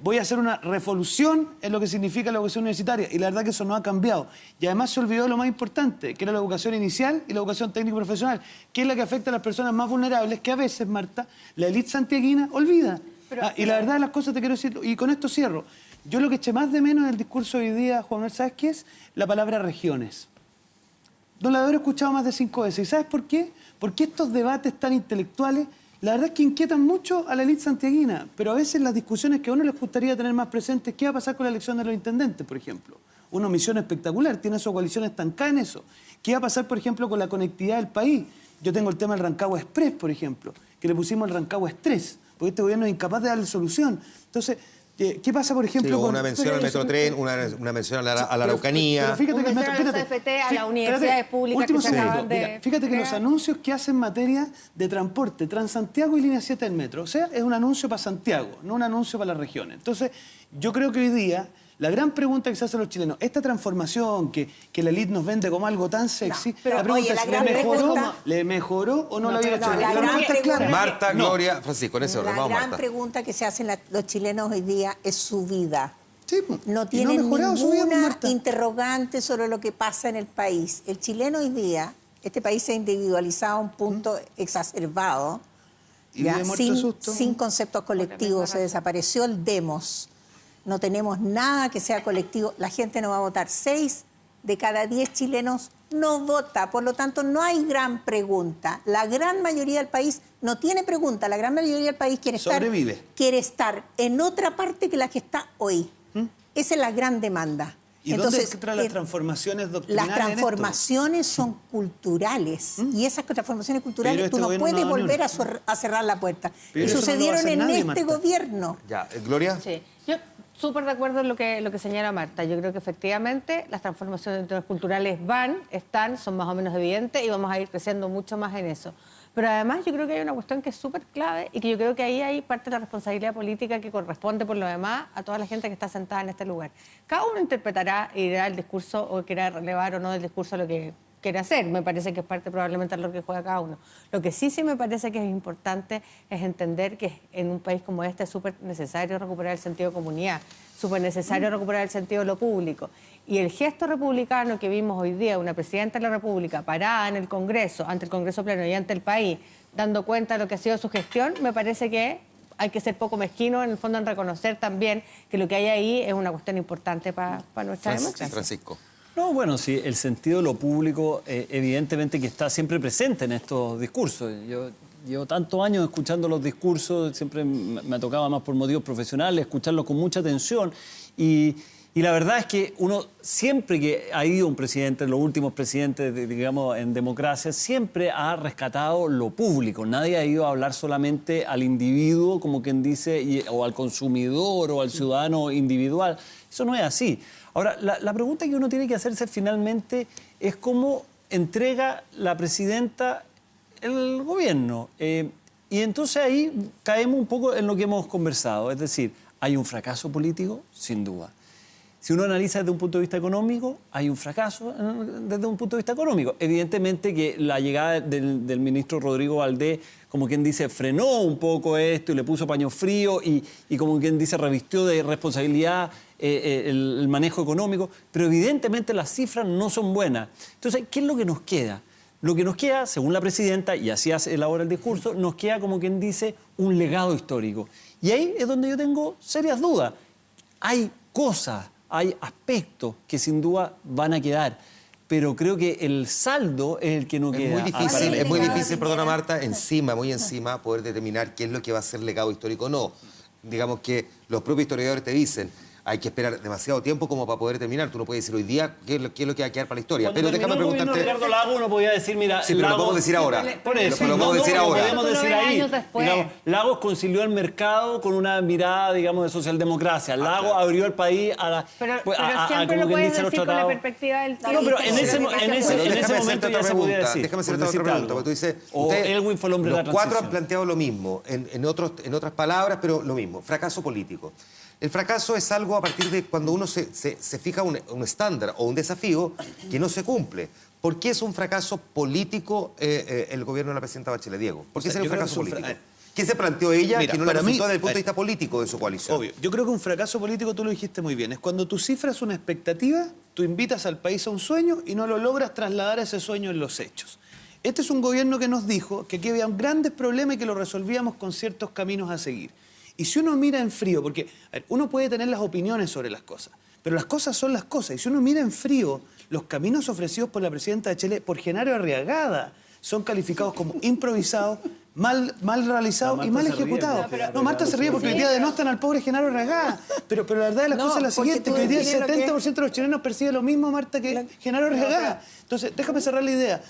Voy a hacer una revolución en lo que significa la educación universitaria y la verdad que eso no ha cambiado. Y además se olvidó lo más importante, que era la educación inicial y la educación técnico profesional, que es la que afecta a las personas más vulnerables, que a veces, Marta, la élite santiaguina olvida. Y la verdad de las cosas te quiero decir, y con esto cierro. Yo lo que eché más de menos en el discurso de hoy día, Juan Manuel, ¿sabes qué es? La palabra regiones. No la habré escuchado más de 5 veces. ¿Y sabes por qué? Porque estos debates tan intelectuales, la verdad es que inquietan mucho a la élite santiaguina, pero a veces las discusiones que a uno les gustaría tener más presentes, ¿qué va a pasar con la elección de los intendentes, por ejemplo? Una omisión espectacular, tiene su coalición estancada en eso. ¿Qué va a pasar, por ejemplo, con la conectividad del país? Yo tengo el tema del Rancagua Express, por ejemplo, que le pusimos el Rancagua Estrés, porque este gobierno es incapaz de darle solución. Entonces, ¿qué pasa, por ejemplo, con una mención al Metrotren, una mención a la Araucanía? Pero fíjate que el CFT a las universidades públicas que se acaban de... Mira, fíjate que los anuncios que hacen en materia de transporte, Transantiago y Línea 7 del metro, o sea, es un anuncio para Santiago, no un anuncio para las regiones. Entonces, yo creo que hoy día la gran pregunta que se hacen los chilenos, esta transformación que la élite nos vende como algo tan sexy, pero, la pregunta oye, es, ¿le mejoró o no la había hecho? Marta, Gloria, Francisco, en ese orden. La gran pregunta que se hacen los chilenos hoy día es su vida. Sí, no tienen ninguna interrogante sobre lo que pasa en el país. El chileno hoy día, este país se ha individualizado a un punto exacerbado, ya, sin conceptos colectivos, se desapareció el demos. No tenemos nada que sea colectivo. La gente no va a votar. 6 de cada 10 chilenos no vota. Por lo tanto, no hay gran pregunta. La gran mayoría del país no tiene pregunta. La gran mayoría del país quiere estar en otra parte que la que está hoy. Esa es la gran demanda. ¿Y entonces, dónde entran las transformaciones doctrinales? Las transformaciones son culturales. Y esas transformaciones culturales tú no puedes volver a cerrar la puerta. Y sucedieron en este gobierno. Ya, Gloria. Sí, yo súper de acuerdo en lo que señala Marta. Yo creo que efectivamente las transformaciones culturales están, son más o menos evidentes y vamos a ir creciendo mucho más en eso. Pero además yo creo que hay una cuestión que es súper clave y que yo creo que ahí hay parte de la responsabilidad política que corresponde por lo demás a toda la gente que está sentada en este lugar. Cada uno interpretará y dirá el discurso o quiera relevar o no del discurso lo que quiere hacer. Me parece que es parte probablemente de lo que juega cada uno. Lo que sí me parece que es importante es entender que en un país como este es súper necesario recuperar el sentido de comunidad, súper necesario recuperar el sentido de lo público. Y el gesto republicano que vimos hoy día, una presidenta de la República parada en el Congreso, ante el Congreso Pleno y ante el país, dando cuenta de lo que ha sido su gestión, me parece que hay que ser poco mezquino en el fondo en reconocer también que lo que hay ahí es una cuestión importante para nuestra democracia. Francisco. No, bueno, sí, el sentido de lo público evidentemente que está siempre presente en estos discursos. Yo llevo tantos años escuchando los discursos, siempre me tocaba más por motivos profesionales, escucharlos con mucha atención y la verdad es que uno siempre que ha ido un presidente, los últimos presidentes, digamos, en democracia, siempre ha rescatado lo público. Nadie ha ido a hablar solamente al individuo, como quien dice, o al consumidor o al ciudadano individual. Eso no es así. Ahora, la pregunta que uno tiene que hacerse finalmente es cómo entrega la presidenta el gobierno. Y entonces ahí caemos un poco en lo que hemos conversado. Es decir, ¿hay un fracaso político? Sin duda. Si uno analiza desde un punto de vista económico, hay un fracaso desde un punto de vista económico. Evidentemente que la llegada del ministro Rodrigo Valdés, como quien dice, frenó un poco esto y le puso paño frío y como quien dice, revistió de responsabilidad el manejo económico, pero evidentemente las cifras no son buenas. Entonces, ¿qué es lo que nos queda? Lo que nos queda, según la presidenta, y así elabora el discurso, nos queda, como quien dice, un legado histórico. Y ahí es donde yo tengo serias dudas. Hay cosas, hay aspectos que sin duda van a quedar, pero creo que el saldo es el que no queda. Es muy difícil, perdona Marta, muy encima, poder determinar qué es lo que va a ser legado histórico o no. Digamos que los propios historiadores te dicen, hay que esperar demasiado tiempo como para poder terminar. Tú no puedes decir hoy día qué es lo que va a quedar para la historia. Cuando pero déjame preguntarte... Ricardo Lagos no podía decir, mira... Sí, pero lo podemos decir ahora. Por eso. Lo podemos decir ahora. Lo podemos decir ahí. Digamos, Lagos concilió el mercado con una mirada, digamos, de socialdemocracia. Lagos abrió el país a la... Pero siempre lo puedes decir con la perspectiva del tiempo. No, pero en ese momento ya se podía decir. Déjame hacerte otra pregunta. Porque tú dices, Elwin fue el hombre de la transición. Los cuatro han planteado lo mismo, en otras palabras, pero lo mismo. Fracaso político. El fracaso es algo a partir de cuando uno se fija un estándar o un desafío que no se cumple. ¿Por qué es un fracaso político el gobierno de la presidenta Bachelet, Diego? ¿Por qué será un fracaso político? ¿Qué se planteó ella que no le resultó desde el punto de vista político de su coalición? Obvio. Yo creo que un fracaso político, tú lo dijiste muy bien, es cuando tú cifras una expectativa, tú invitas al país a un sueño y no lo logras trasladar ese sueño en los hechos. Este es un gobierno que nos dijo que aquí había grandes problemas y que lo resolvíamos con ciertos caminos a seguir. Y si uno mira en frío, porque uno puede tener las opiniones sobre las cosas, pero las cosas son las cosas. Y si uno mira en frío, los caminos ofrecidos por la presidenta Bachelet, por Genaro Arriagada, son calificados como improvisados, mal realizados y mal ejecutados. No, Marta se ríe porque hoy día denostan al pobre Genaro Arriagada. Pero la verdad de las cosas es la siguiente, que hoy día el 70% de los chilenos percibe lo mismo, Marta, que Genaro Arriagada. Entonces, déjame cerrar la idea.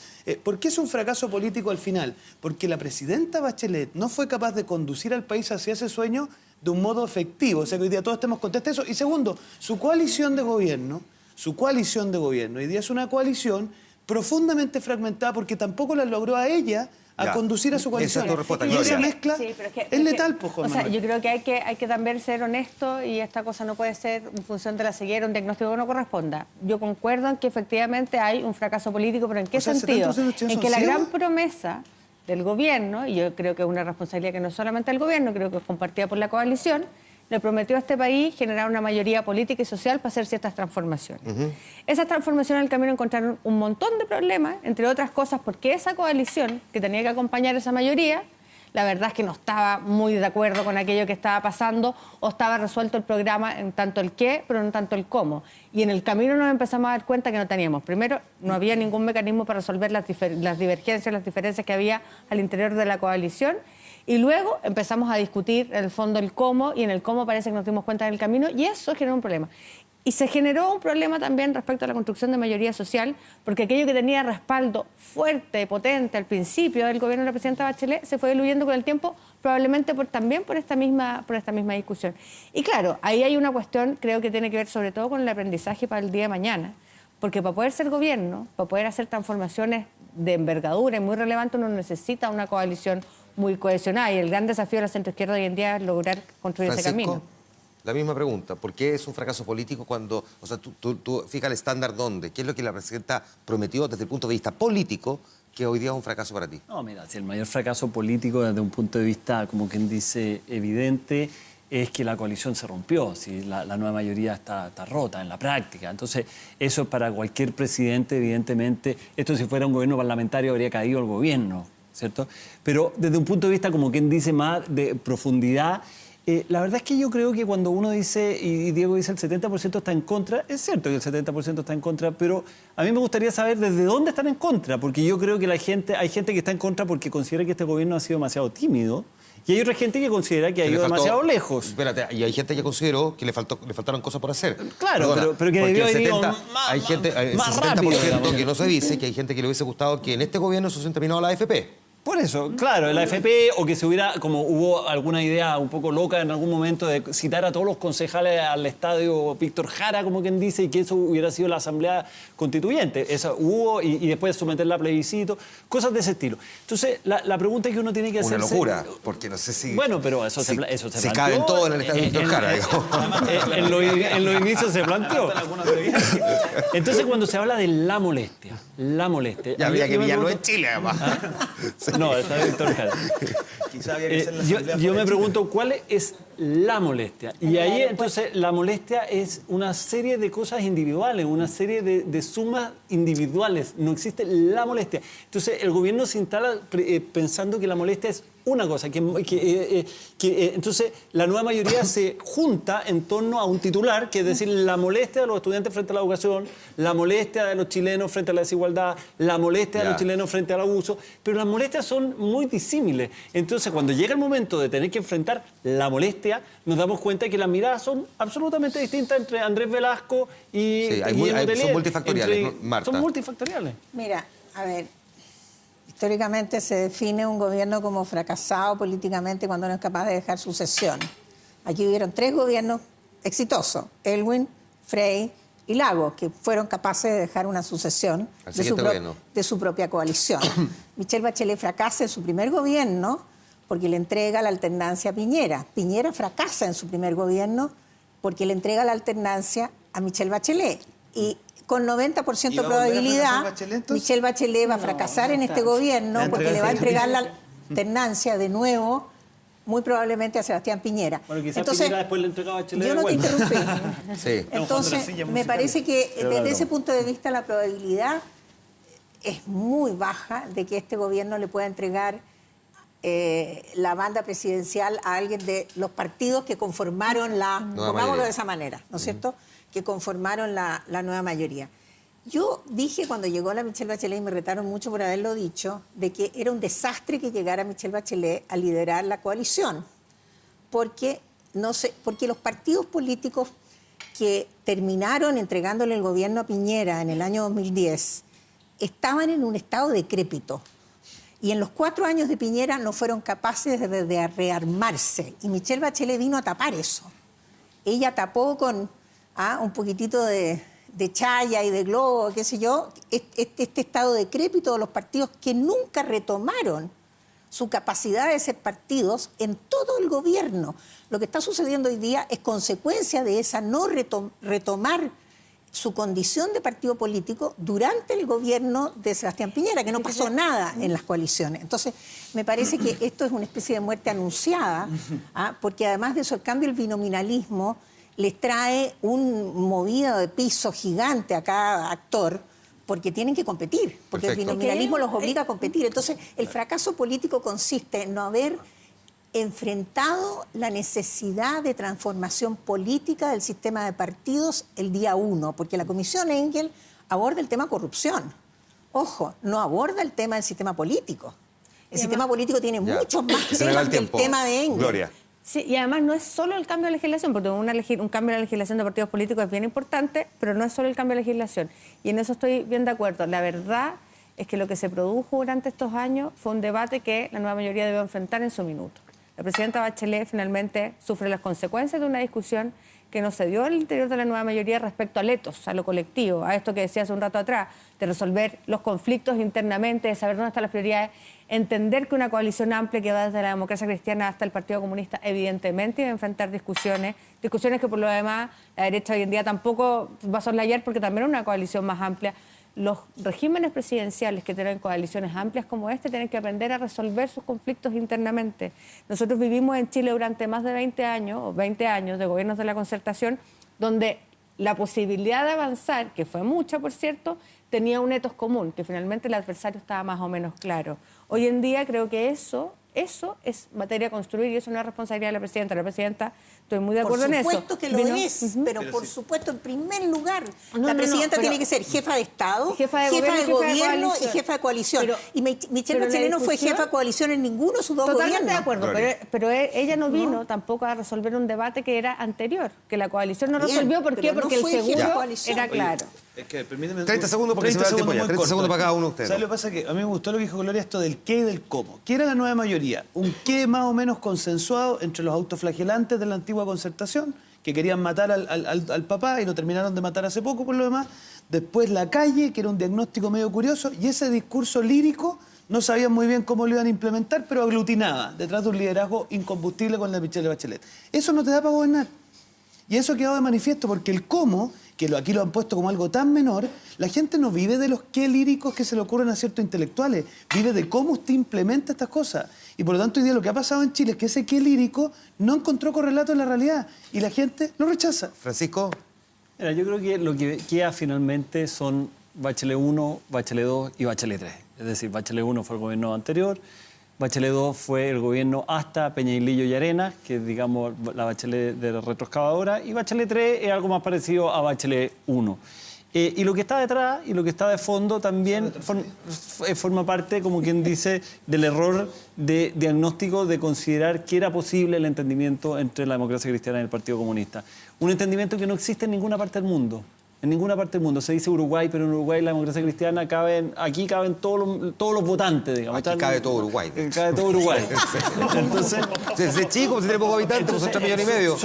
¿Por qué es un fracaso político al final? Porque la presidenta Bachelet no fue capaz de conducir al país hacia ese sueño de un modo efectivo. O sea, que hoy día todos estemos contentos de eso. Y segundo, su coalición de gobierno, hoy día es una coalición profundamente fragmentada porque tampoco la logró a ella conducir a su coalición. Y esa mezcla es letal, pues, Juan Manuel. Yo creo que hay que también ser honesto y esta cosa no puede ser en función de la ceguera, un diagnóstico que no corresponda. Yo concuerdo en que efectivamente hay un fracaso político, pero ¿en qué sentido? En que la gran promesa del gobierno, y yo creo que es una responsabilidad que no es solamente del gobierno, creo que es compartida por la coalición, le prometió a este país generar una mayoría política y social para hacer ciertas transformaciones. Esas transformaciones en el camino encontraron un montón de problemas, entre otras cosas porque esa coalición que tenía que acompañar esa mayoría, la verdad es que no estaba muy de acuerdo con aquello que estaba pasando o estaba resuelto el programa en tanto el qué, pero no tanto el cómo. Y en el camino nos empezamos a dar cuenta que no teníamos. Primero, no había ningún mecanismo para resolver las divergencias, las diferencias que había al interior de la coalición. Y luego empezamos a discutir en el fondo el cómo, y en el cómo parece que nos dimos cuenta en el camino, y eso generó un problema. Y se generó un problema también respecto a la construcción de mayoría social, porque aquello que tenía respaldo fuerte, potente al principio del gobierno de la presidenta Bachelet se fue diluyendo con el tiempo, probablemente también por esta misma discusión. Y claro, ahí hay una cuestión, creo que tiene que ver sobre todo con el aprendizaje para el día de mañana, porque para poder ser gobierno, para poder hacer transformaciones de envergadura y muy relevantes, uno necesita una coalición muy cohesionada, y el gran desafío de la centroizquierda hoy en día es lograr construir ese camino. La misma pregunta, ¿por qué es un fracaso político cuando, o sea, tú fijas el estándar dónde? ¿Qué es lo que la presidenta prometió desde el punto de vista político que hoy día es un fracaso para ti? No, mira, si el mayor fracaso político desde un punto de vista, como quien dice, evidente, es que la coalición se rompió, si la nueva mayoría está rota en la práctica. Entonces, eso para cualquier presidente, evidentemente, esto si fuera un gobierno parlamentario habría caído el gobierno, ¿cierto? Pero desde un punto de vista, como quien dice, más de profundidad, la verdad es que yo creo que cuando uno dice, y Diego dice el 70% está en contra, es cierto que el 70% está en contra, pero a mí me gustaría saber desde dónde están en contra, porque yo creo que hay gente que está en contra porque considera que este gobierno ha sido demasiado tímido, y hay otra gente que considera que ha ido demasiado lejos. Espérate, y hay gente que consideró que le faltaron cosas por hacer. Claro, Perdona, pero que debió haber ido hay gente, más 70% rápido, que no se dice, que hay gente que le hubiese gustado que en este gobierno se hubiesen terminado la AFP. Por eso, claro, el AFP, o que se hubiera, como hubo alguna idea un poco loca en algún momento de citar a todos los concejales al estadio Víctor Jara, como quien dice, y que eso hubiera sido la asamblea constituyente. Eso hubo, y después someterla a plebiscito, cosas de ese estilo. Entonces, la pregunta que uno tiene que hacer... Una locura, porque no sé si... Bueno, pero eso se planteó. Se caben todos en el estadio Víctor Jara, digamos. En los inicios se planteó. Entonces, cuando se habla de la molestia... Ya habría que pillarlo en Chile, además. No, está Víctor Jara. Yo me pregunto cuál es la molestia. Y ahí entonces la molestia es una serie de cosas individuales, una serie de sumas individuales. No existe la molestia. Entonces el gobierno se instala pensando que la molestia es una cosa, entonces la nueva mayoría se junta en torno a un titular, que es decir, la molestia de los estudiantes frente a la educación, la molestia de los chilenos frente a la desigualdad, la molestia de los chilenos frente al abuso, pero las molestias son muy disímiles. Entonces, cuando llega el momento de tener que enfrentar la molestia, nos damos cuenta que las miradas son absolutamente distintas entre Andrés Velasco y Letelier. Son multifactoriales, ¿no, Marta? Son multifactoriales. Mira, a ver, históricamente se define un gobierno como fracasado políticamente cuando no es capaz de dejar sucesión. Aquí hubieron 3 gobiernos exitosos, Elwin, Frey y Lagos, que fueron capaces de dejar una sucesión de su propia coalición. Michelle Bachelet fracasa en su primer gobierno porque le entrega la alternancia a Piñera. Piñera fracasa en su primer gobierno porque le entrega la alternancia a Michelle Bachelet. Y con 90% de probabilidad, Michelle Bachelet va a fracasar en este gobierno porque le va a entregar la alternancia de nuevo, muy probablemente a Sebastián Piñera. Bueno, quizás Piñera después le entregaba a Bachelet. Yo no te interrumpí. Sí. Entonces, me parece que desde ese punto de vista la probabilidad es muy baja de que este gobierno le pueda entregar la banda presidencial a alguien de los partidos que conformaron pongámoslo de esa manera, ¿no es cierto?, que conformaron la nueva mayoría. Yo dije cuando llegó la Michelle Bachelet, y me retaron mucho por haberlo dicho, de que era un desastre que llegara Michelle Bachelet a liderar la coalición, porque los partidos políticos que terminaron entregándole el gobierno a Piñera en el año 2010 estaban en un estado decrépito. Y en los 4 años de Piñera no fueron capaces de rearmarse. Y Michelle Bachelet vino a tapar eso. Ella tapó con un poquitito de chaya y de globo, qué sé yo, este estado decrépito de los partidos que nunca retomaron su capacidad de ser partidos en todo el gobierno. Lo que está sucediendo hoy día es consecuencia de esa no retomar su condición de partido político durante el gobierno de Sebastián Piñera, que no pasó nada en las coaliciones. Entonces, me parece que esto es una especie de muerte anunciada, porque además de eso, el cambio del binominalismo les trae un movido de piso gigante a cada actor, porque tienen que competir, porque el binominalismo los obliga a competir. Entonces, el fracaso político consiste en no haber enfrentado la necesidad de transformación política del sistema de partidos el día 1, porque la Comisión Engel aborda el tema corrupción. Ojo, no aborda el tema del sistema político. El sistema político tiene muchos más Se me va temas que el tema de Engel. Gloria. Sí, y además no es solo el cambio de legislación, porque un cambio de la legislación de partidos políticos es bien importante, pero no es solo el cambio de legislación. Y en eso estoy bien de acuerdo. La verdad es que lo que se produjo durante estos años fue un debate que la nueva mayoría debió enfrentar en su minuto. La presidenta Bachelet finalmente sufre las consecuencias de una discusión que no se dio al interior de la nueva mayoría respecto al etos, a lo colectivo, a esto que decía hace un rato atrás, de resolver los conflictos internamente, de saber dónde están las prioridades, entender que una coalición amplia que va desde la democracia cristiana hasta el Partido Comunista evidentemente iba a enfrentar discusiones que por lo demás la derecha hoy en día tampoco va a soslayar porque también es una coalición más amplia. Los regímenes presidenciales que tienen coaliciones amplias como este tienen que aprender a resolver sus conflictos internamente. Nosotros vivimos en Chile durante más de 20 años, o 20 años de gobiernos de la concertación, donde la posibilidad de avanzar, que fue mucha por cierto, tenía un etos común, que finalmente el adversario estaba más o menos claro. Hoy en día creo que eso es materia a construir y eso no es responsabilidad de la presidenta. La presidenta, estoy muy de acuerdo en eso. Por supuesto que lo es, pero por supuesto, en primer lugar, la presidenta tiene que ser jefa de Estado, jefa de gobierno y jefa de coalición. Y Michelle Bachelet no fue jefa de coalición en ninguno de sus dos gobiernos. Totalmente de acuerdo, pero ella no vino tampoco a resolver un debate que era anterior, que la coalición no resolvió. ¿Por qué? Porque el seguro era claro. Es que, permíteme... 30 segundos porque se va el tiempo ya. 30 segundos para cada uno de ustedes. ¿Sabes lo que pasa? Que a mí me gustó lo que dijo Gloria, esto del qué y del cómo. ¿Qué era la nueva mayoría? Un qué más o menos consensuado entre los autoflagelantes de la antigua concertación, que querían matar al papá y lo terminaron de matar hace poco por lo demás. Después la calle, que era un diagnóstico medio curioso, y ese discurso lírico no sabían muy bien cómo lo iban a implementar, pero aglutinaba detrás de un liderazgo incombustible con la de Michelle Bachelet. Eso no te da para gobernar. Y eso ha quedado de manifiesto porque el cómo, que aquí lo han puesto como algo tan menor, la gente no vive de los qué líricos que se le ocurren a ciertos intelectuales, vive de cómo usted implementa estas cosas. Y por lo tanto hoy día lo que ha pasado en Chile es que ese qué lírico no encontró correlato en la realidad y la gente lo rechaza. Francisco. Mira, yo creo que lo que queda finalmente son Bachelet 1, Bachelet 2 y Bachelet 3. Es decir, Bachelet 1 fue el gobierno anterior, Bachelet 2 fue el gobierno hasta Peñailillo y Arenas, que es, digamos, la Bachelet de la retroexcavadora, y Bachelet 3 es algo más parecido a Bachelet 1. Y lo que está detrás y lo que está de fondo también forma parte, como quien dice, del error de diagnóstico de considerar que era posible el entendimiento entre la democracia cristiana y el Partido Comunista. Un entendimiento que no existe en ninguna parte del mundo. En ninguna parte del mundo. Se dice Uruguay, pero en Uruguay la democracia cristiana aquí caben todos los votantes, digamos. Aquí cabe todo Uruguay. Cabe todo Uruguay. Entonces, desde chico, si tiene pocos habitantes, pues son 3 millones y medio.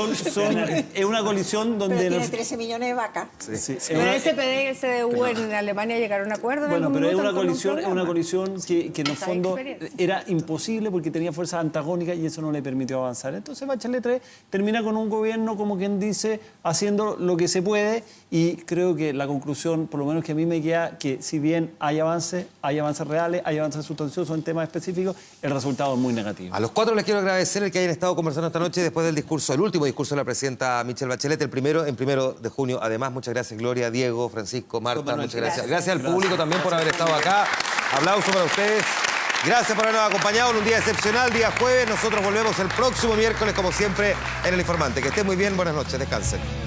Es una coalición donde... Pero tiene 13 millones de vacas. Sí. Pero el SPD y el CDU en Alemania llegaron a un acuerdo. Bueno, pero es una coalición que en el fondo era imposible porque tenía fuerzas antagónicas y eso no le permitió avanzar. Entonces Bachelet 3 termina con un gobierno, como quien dice, haciendo lo que se puede, y creo que la conclusión, por lo menos que a mí me queda, que si bien hay avances reales, hay avances sustanciosos en temas específicos, el resultado es muy negativo. A los 4 les quiero agradecer el que hayan estado conversando esta noche después del discurso, el último discurso de la presidenta Michelle Bachelet, el primero en 1 de junio. Además, muchas gracias Gloria, Diego, Francisco, Marta, muchas gracias. Gracias al público también por haber estado acá. Aplauso para ustedes. Gracias por habernos acompañado en un día excepcional, día jueves. Nosotros volvemos el próximo miércoles, como siempre, en El Informante. Que estén muy bien, buenas noches, descansen.